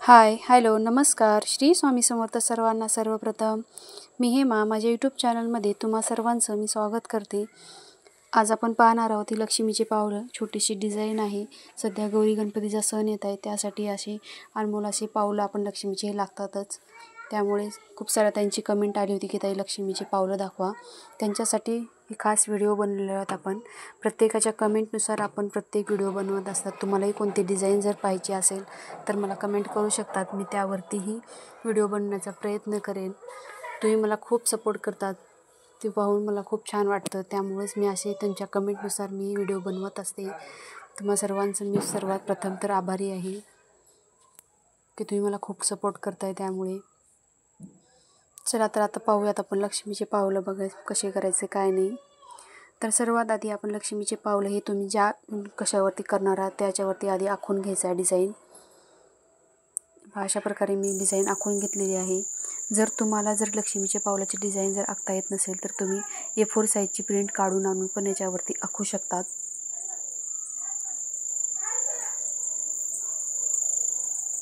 हाय, hello, नमस्कार. श्री स्वामी समर्थ सर्वांना. सर्वप्रथम मी हेमा, माझ्या यूट्यूब चॅनलमध्ये तुम्हा सर्वांचं मी स्वागत करते. आज आपण पाहणार आहोत ही लक्ष्मीची पावलं. छोटीशी डिझाईन आहे. सध्या गौरी गणपतीचा सण येत आहे, त्यासाठी असे अनमोल असे पावलं आपण लक्ष्मीचे लागतातच. त्यामुळे खूप साऱ्या त्यांची कमेंट आली होती की ताई लक्ष्मीची पावलं दाखवा. त्यांच्यासाठी हे खास व्हिडिओ बनवलेले आहेत आपण. प्रत्येकाच्या कमेंटनुसार आपण प्रत्येक व्हिडिओ बनवत असतात. तुम्हालाही कोणती डिझाईन जर पाहिजे असेल तर मला कमेंट करू शकतात. मी त्यावरतीही व्हिडिओ बनवण्याचा प्रयत्न करेन. तुम्ही मला खूप सपोर्ट करतात, ते पाहून मला खूप छान वाटतं. त्यामुळेच मी असे त्यांच्या कमेंटनुसार मी व्हिडिओ बनवत असते. तुम्हा सर्वांचं मी सर्वात प्रथम तर आभारी आहे की तुम्ही मला खूप सपोर्ट करताय. त्यामुळे चला तर आता पाहूयात आपण लक्ष्मीचे पावलं कसे करायचे काय नाही. तर सर्वात आधी आपण लक्ष्मीचे पावलं हे तुम्ही ज्या कशावरती करणार आहात त्याच्यावरती आधी आखून घ्यायचं आहे डिझाईन. अशा प्रकारे मी डिझाईन आखून घेतलेली आहे. जर लक्ष्मीचे पावलाची डिझाईन जर आखता येत नसेल तर तुम्ही A4 साईजची प्रिंट काढून आणून पण याच्यावरती आखू शकतात.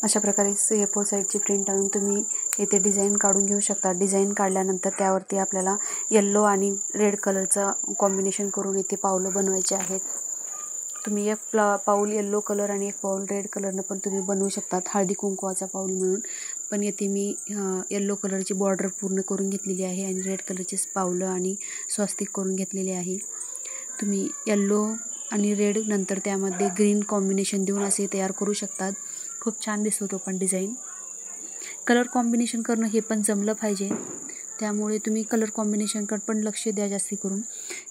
अशा प्रकारे A4 साईजची प्रिंट आणून तुम्ही इथे डिझाईन काढून घेऊ शकता. डिझाईन काढल्यानंतर त्यावरती आपल्याला येल्लो आणि रेड कलरचं कॉम्बिनेशन करून इथे पावलं बनवायचे आहेत. तुम्ही एक पाऊल येल्लो कलर आणि एक पाऊल रेड कलरनं पण तुम्ही बनवू शकतात, हळदी कुंकवाचा पाऊल म्हणून. पण येथे मी येल्लो कलरची बॉर्डर पूर्ण करून घेतलेली आहे आणि रेड कलरचे पावलं आणि स्वस्तिक करून घेतलेले आहे. तुम्ही येल्लो आणि रेड नंतर त्यामध्ये ग्रीन कॉम्बिनेशन देऊन असे तयार करू शकतात. खूप छान दिसतो तो पण डिझाईन. कलर कॉम्बिनेशन करणं हे पण जमलं पाहिजे. त्यामुळे तुम्ही कलर कॉम्बिनेशनकडे पण लक्ष द्या जास्ती करून.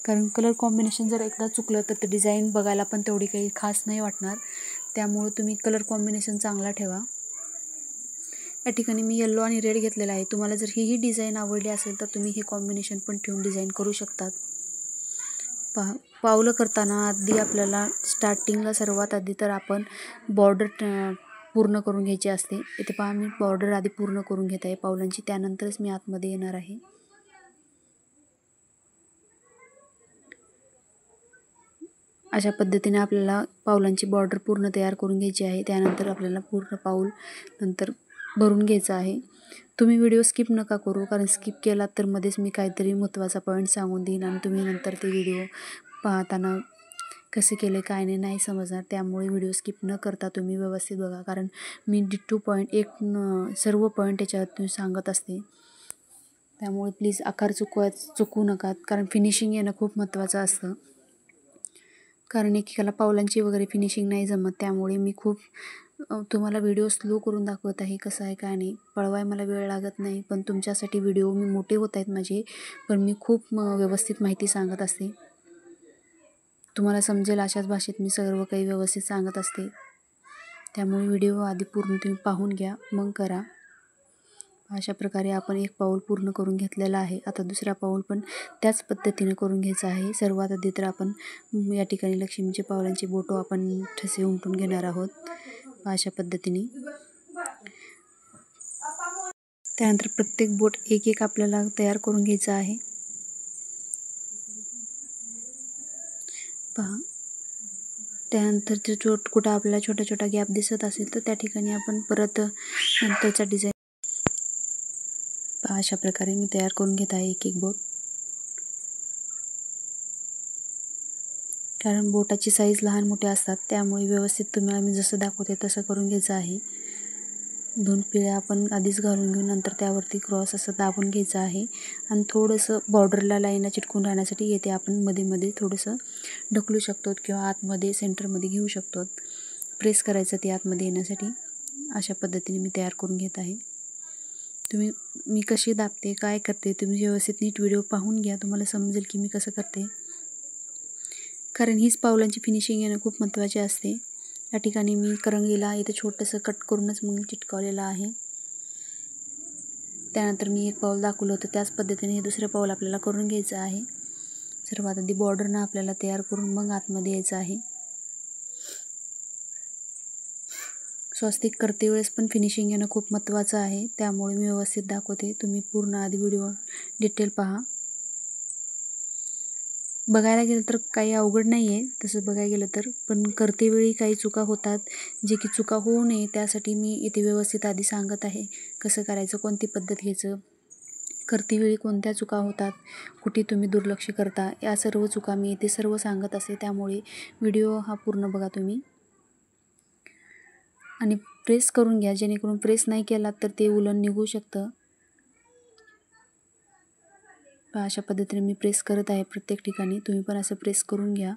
कारण कलर कॉम्बिनेशन जर एकदा चुकलं तर ते डिझाईन बघायला पण तेवढी काही खास नाही वाटणार. त्यामुळे तुम्ही कलर कॉम्बिनेशन चांगला ठेवा. या ठिकाणी मी येल्लो आणि रेड घेतलेला आहे. तुम्हाला जर ही डिझाईन आवडली असेल तर तुम्ही हे कॉम्बिनेशन पण ठेवून डिझाईन करू शकतात. पावलं करताना आधी आपल्याला स्टार्टिंगला सर्वात आधी तर आपण बॉर्डर पूर्ण करून घ्यायची असते. इथे पहा मी बॉर्डर आधी पूर्ण करून घेत आहे पावलांची, त्यानंतरच मी आतमध्ये येणार आहे. अशा पद्धतीने आपल्याला पावलांची बॉर्डर पूर्ण तयार करून घ्यायची आहे. त्यानंतर आपल्याला पूर्ण पाऊल नंतर भरून घ्यायचं आहे. तुम्ही व्हिडिओ स्किप नका करू, कारण स्किप केला तर मध्येच मी काहीतरी महत्त्वाचा पॉईंट सांगून देईन आणि तुम्ही नंतर ते व्हिडिओ पाहताना कसे केले काय नाही समजणार. त्यामुळे व्हिडिओ स्किप न करता तुम्ही व्यवस्थित बघा, कारण मी डिट्टो पॉईंट सर्व पॉईंट याच्यात सांगत असते. त्यामुळे प्लीज आकार चुकवू नका, कारण फिनिशिंग येणं खूप महत्त्वाचं असतं. कारण एकेकाला पावलांची वगैरे फिनिशिंग नाही जमत. त्यामुळे मी खूप तुम्हाला व्हिडिओ स्लो करून दाखवत आहे कसं आहे काय नाही. पळवाय मला वेळ लागत नाही, पण तुमच्यासाठी व्हिडिओ मी मोठे होत आहेत माझे, पण मी खूप व्यवस्थित माहिती सांगत असते. तुम्हाला समजेल अशाच भाषेत मी सर्व काही व्यवस्थित सांगत असते. त्यामुळे व्हिडिओ आधी पूर्ण तुम्ही पाहून घ्या, मग करा. अशा प्रकारे आपण एक पाऊल पूर्ण करून घेतलेला आहे. आता दुसरा पाऊल पण त्याच पद्धतीने करून घ्यायचा आहे. सर्वात आधी तर आपण या ठिकाणी लक्ष्मीच्या पावलांची बोटं आपण ठसे उमटून घेणार आहोत अशा पद्धतीने. त्यानंतर प्रत्येक बोट एक एक आपल्याला तयार करून घ्यायचं आहे. पहा, त्यानंतर ते कुठं आपल्याला छोटा छोटा गॅप दिसत असेल तर त्या ठिकाणी आपण परत नंतरचा डिझाईन अशा प्रकारे मी तयार करून घेत आहे एक एक बोट. कारण बोटाची साईज लहान मोठे असतात, त्यामुळे व्यवस्थित तुम्हाला मी जसं दाखवते तसं करून घ्यायचं आहे. 2 पिळ्या आपण आधीच घालून घेऊन नंतर त्यावरती क्रॉस असं दाबून घ्यायचं आहे. आणि थोडंसं बॉर्डरला लाईनला चिटकून राहण्यासाठी येथे आपण मध्ये थोडंसं ढकलू शकतो किंवा आतमध्ये सेंटरमध्ये घेऊ शकतो. प्रेस करायचं ते आतमध्ये येण्यासाठी. अशा पद्धतीने मी तयार करून घेत आहे. मी कशी दाबते काय करते तुम्ही व्यवस्थित नीट व्हिडिओ पाहून घ्या, तुम्हाला समजेल की मी कसं करते. कारण हीच पावलांची फिनिशिंग येणं खूप महत्त्वाचे असते. या ठिकाणी मी करंगीला इथे छोटंसं कट करूनच मग चिटकवलेलं आहे. त्यानंतर मी एक पाऊल दाखवलं होतं त्याच पद्धतीने हे दुसरं पाऊल आपल्याला करून घ्यायचं आहे. सर्वात आधी बॉर्डरनं आपल्याला तयार करून मग आतमध्ये यायचं आहे. स्वस्तिक करते वेळेस पण फिनिशिंग येणं खूप महत्त्वाचं आहे. त्यामुळे मी व्यवस्थित दाखवते, तुम्ही पूर्ण आधी व्हिडिओ डिटेल पहा. बघायला गेलं तर काही अवघड नाही आहे तसं बघायला गेलं तर, पण करतेवेळी काही चुका होतात. जे की चुका होऊ नये त्यासाठी मी इथे व्यवस्थित आधी सांगत आहे कसं करायचं, कोणती पद्धत घ्यायचं, करतेवेळी कोणत्या चुका होतात, कुठे तुम्ही दुर्लक्ष करता, या सर्व चुका मी इथे सर्व सांगत असते. त्यामुळे व्हिडिओ हा पूर्ण बघा तुम्ही आणि प्रेस करून घ्या, जेणेकरून प्रेस नाही केलात तर ते उलन निघू शकतं. अशा पद्धतीने मी प्रेस करत आहे प्रत्येक ठिकाणी, तुम्ही पण असं प्रेस करून घ्या.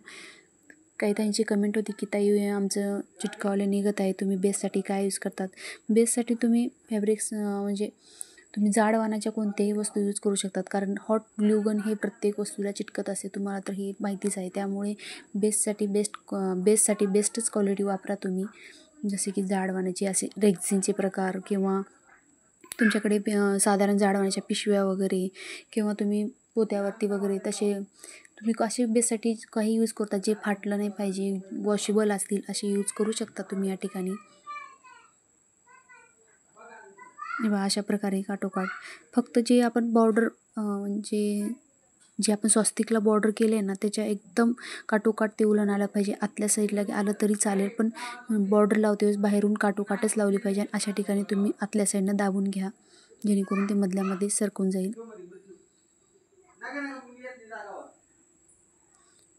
काही ताईंची कमेंट होती की ताई आमचं चिटकावले निघत आहे, तुम्ही बेससाठी काय यूज करतात. बेससाठी तुम्ही फॅब्रिक्स म्हणजे तुम्ही जाड वाणाच्या कोणत्याही वस्तू यूज करू शकतात, कारण हॉट ग्लू गन हे प्रत्येक वस्तूला चिटकत असते, तुम्हाला तर हे माहितीच आहे. त्यामुळे बेससाठी बेस्टच क्वालिटी वापरा तुम्ही, जसे की जाड वाणाची असे रेक्झिनचे प्रकार, किंवा तुमच्याकडे साधारण जाड वाणाच्या पिशव्या वगैरे, किंवा तुम्ही पोत्यावरती वगैरे तसे तुम्ही असे बेससाठी काही यूज करता जे फाटलं नाही पाहिजे, वॉशेबल असतील असे यूज करू शकता तुम्ही या ठिकाणी. अशा प्रकारे काठोकाठ फक्त जे आपण बॉर्डर जे आपण स्वस्तिकला बॉर्डर केले आहे ना, त्याच्या एकदम काठोकाठ ते उलन आलं पाहिजे. आतल्या साईडला आलं तरी चालेल, पण बॉर्डर लावते वेळेस बाहेरून काठोकाठच लावली पाहिजे. आणि अशा ठिकाणी तुम्ही आतल्या साईडनं दाबून घ्या, जेणेकरून ते मधल्यामध्ये सरकून जाईल.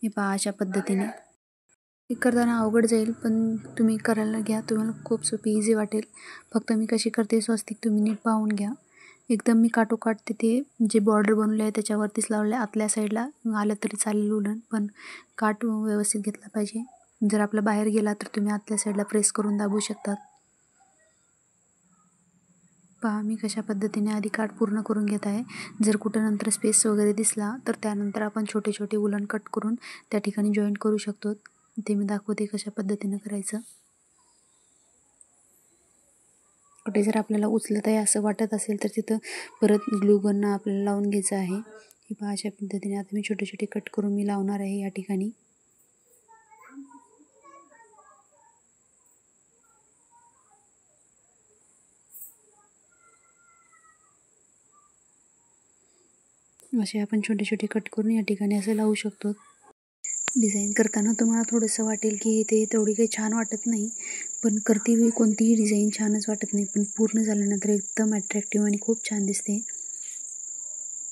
हे पहा अशा पद्धतीने हे करताना अवघड जाईल, पण तुम्ही करायला घ्या, तुम्हाला खूप सोपी इझी वाटेल. फक्त मी कशी करते स्वस्तिक तुम्ही नीट पाहून घ्या. एकदम मी काठोकाठ तिथे जे बॉर्डर बनवले आहे त्याच्यावरतीच लावले, आतल्या साईडला आलं तरी चालेल उलन, पण काठ व्यवस्थित घेतला पाहिजे. जर आपला बाहेर गेला तर तुम्ही आतल्या साईडला प्रेस करून दाबू शकतात. पहा मी कशा पद्धतीने आधी काठ पूर्ण करून घेत आहे. जर कुठं नंतर स्पेस वगैरे दिसला तर त्यानंतर आपण छोटे छोटे उलन कट करून त्या ठिकाणी जॉईंट करू शकतो. ते मी दाखवते कशा पद्धतीनं करायचं. कुठे जर आपल्याला उचलत आहे असं वाटत असेल तर तिथं परत ग्लू गन आपल्याला लावून घ्यायचं आहे. हे पहा अशा पद्धतीने आता मी छोटे छोटे कट करून मी लावणार आहे या ठिकाणी. असे आपण छोटे छोटे कट करून या ठिकाणी असं लावू शकतो. डिझाईन करताना तुम्हाला थोडंसं वाटेल की ते तेवढी काही छान वाटत नाही, पण करतेवेळी कोणतीही डिझाईन छानच वाटत नाही, पण पूर्ण झाल्यानंतर एकदम अट्रॅक्टिव्ह आणि खूप छान दिसते.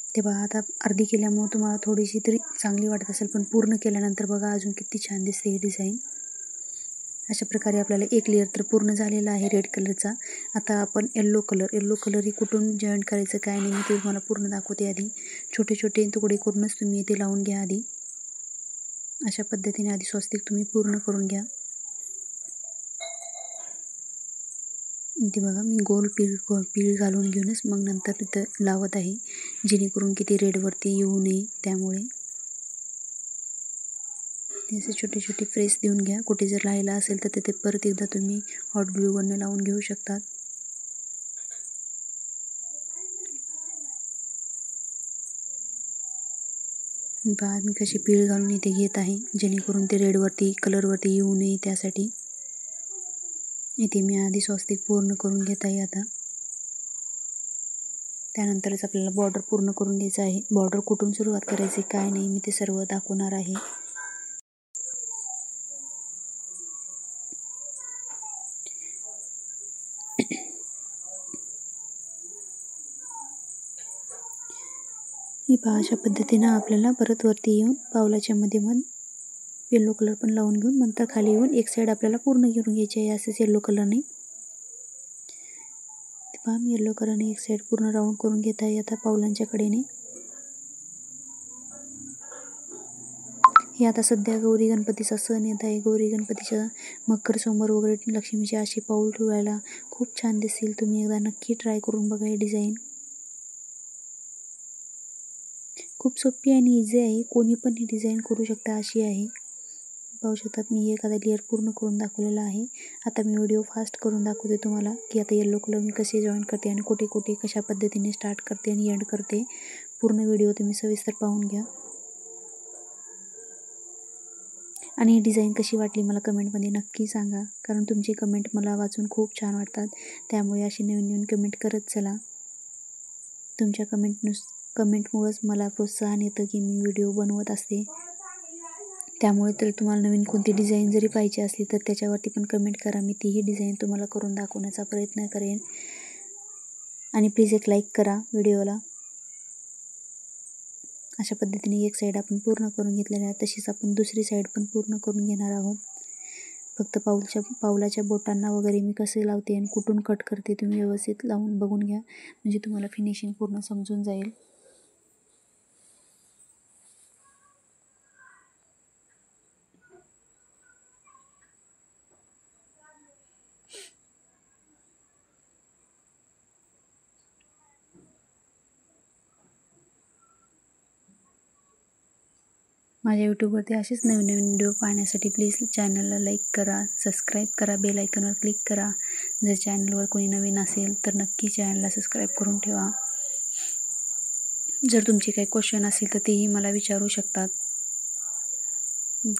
ते बघा आता अर्धी केल्यामुळं तुम्हाला थोडीशी तरी चांगली वाटत असेल, पण पूर्ण केल्यानंतर बघा अजून किती छान दिसते ही डिझाईन. अशा प्रकारे आपल्याला एक लेअर तर पूर्ण झालेला आहे रेड कलरचा. आता आपण येल्लो कलर ही कुठून जॉईंट करायचं काय नाही मी ते तुम्हाला पूर्ण दाखवते. आधी छोटे छोटे तुकडे करूनच तुम्ही इथे लावून घ्या. आधी अशा पद्धतीने आधी स्वस्तिक तुम्ही पूर्ण करून घ्या. इथे बघा मी गोल पीळ घालून घेऊनच मग नंतर इथं लावत आहे, जेणेकरून की ते रेडवरती येऊ नये. त्यामुळे असे छोटे छोटे प्रेस देऊन घ्या. कुठे जर राहिला असेल तर तिथे परत एकदा तुम्ही हॉट ग्लू गनने लावून घेऊ शकतात. पहा मी कशी पीळ घालून इथे घेत आहे, जेणेकरून ते रेडवरती कलरवरती येऊ नये त्यासाठी. इथे मी आधी स्वस्तिक पूर्ण करून घेत आहे. आता त्यानंतरच आपल्याला बॉर्डर पूर्ण करून घ्यायचं आहे. बॉर्डर कुठून सुरुवात करायची काय नाही मी ते सर्व दाखवणार आहे. ही पहा अशा पद्धतीनं आपल्याला परत वरती येऊन पावलाच्या मध्ये येल्लो कलर पण लावून घेऊन नंतर खाली येऊन एक साईड आपल्याला पूर्ण घेऊन घ्यायची आहे असंच येल्लो कलरने. पहा मी येल्लो कलरने एक साईड पूर्ण राऊंड करून घेत आहे आता पावलांच्या कडेने. हे आता सध्या गौरी गणपतीचा सण येत आहे. गौरी गणपतीच्या मकर सोमवार वगैरे लक्ष्मीचे असे पाऊल ठेवायला खूप छान दिसतील. तुम्ही एकदा नक्की ट्राय करून बघा ही डिझाईन. खूप सोपी आणि इझी आहे, कोणी पण ही डिझाईन करू शकता अशी आहे. पाहू शकतात मी एखादा लेअर पूर्ण करून दाखवलेला आहे. आता मी व्हिडिओ फास्ट करून दाखवते तुम्हाला की आता येल्लो कलर मी कसे जॉईन करते आणि कुठे कुठे कशा पद्धतीने स्टार्ट करते आणि एंड करते. पूर्ण व्हिडिओ तुम्ही सविस्तर पाहून घ्या. आणि ही डिझाईन कशी वाटली मला कमेंटमध्ये नक्की सांगा, कारण तुमची कमेंट मला वाचून खूप छान वाटतात. त्यामुळे अशी नवीन नवीन कमेंट करत चला. तुमच्या कमेंटमुळंच मला प्रोत्साहन येतं की मी व्हिडिओ बनवत असते. त्यामुळे तर तुम्हाला नवीन कोणती डिझाईन जरी पाहिजे असली तर त्याच्यावरती पण कमेंट करा, मी तीही डिझाईन तुम्हाला करून दाखवण्याचा प्रयत्न करेन. आणि प्लीज एक लाईक करा व्हिडिओला. अशा पद्धतीने एक साईड आपण पूर्ण करून घेतलेली आहे, तशीच आपण दुसरी साईड पण पूर्ण करून घेणार आहोत. फक्त पाऊलाच्या बोटांना वगैरे मी कसे लावते आणि कुठून कट करते तुम्ही व्यवस्थित लावून बघून घ्या, म्हणजे तुम्हाला फिनिशिंग पूर्ण समजून जाईल. माझ्या यूट्यूबवरती असेच नवीन नवीन व्हिडिओ पाहण्यासाठी प्लीज चॅनलला लाईक करा, सबस्क्राईब करा, बेल आयकॉनवर क्लिक करा. जर चॅनलवर कोणी नवीन असेल तर नक्की चॅनलला सबस्क्राईब करून ठेवा. जर तुमचे काही क्वेश्चन असेल तर तेही मला विचारू शकतात.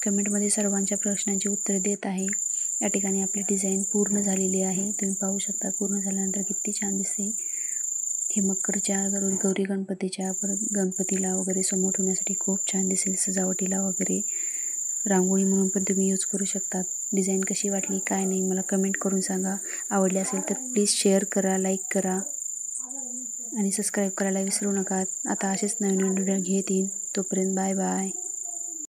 कमेंटमध्ये सर्वांच्या प्रश्नांची उत्तरे देत आहे. या ठिकाणी आपली डिझाईन पूर्ण झालेली आहे. तुम्ही पाहू शकता पूर्ण झाल्यानंतर किती छान दिसते. हे मकरच्या गौरी गणपतीच्या गणपतीला वगैरे समोर ठेवण्यासाठी खूप छान दिसेल, सजावटीला वगैरे. रांगोळी म्हणून पण तुम्ही यूज करू शकतात. डिझाईन कशी वाटली काय नाही मला कमेंट करून सांगा. आवडली असेल तर प्लीज शेअर करा, लाईक करा आणि सबस्क्राईब करायला विसरू नका. आता असेच नवीन व्हिडिओ घेत येईन. तोपर्यंत बाय बाय.